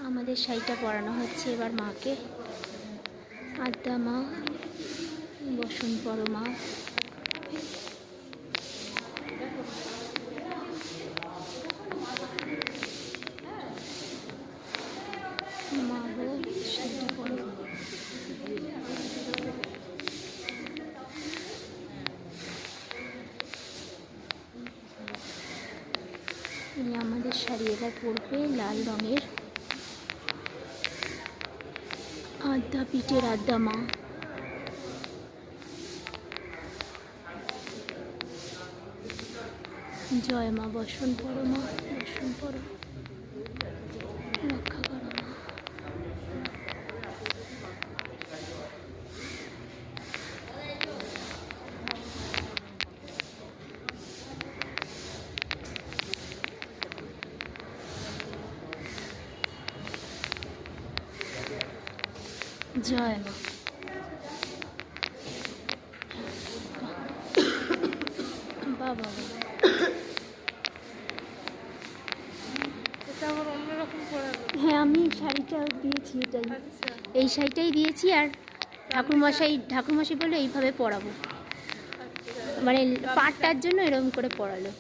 আমাদের শাড়িটা পরানো হচ্ছে এবার মাকে। আদ্যা মা, বসুন পরো মা। মা গো, শাড়িটা পরো। আমাদের শাড়ি এবার পরবে লাল রঙের। আদ্যা পিঠের আদ্যা মা। জয় মা, বসুন পড়ো মা, বসুন পড়ো, রক্ষা করো মা। জয় মা। বাবা হ্যাঁ, আমি শাড়িটা দিয়েছি, এটাই এই শাড়িটাই দিয়েছি। আর ঠাকুরমশাই বললো এইভাবে পরাবো, মানে পাটটার জন্য এরকম করে পরালো।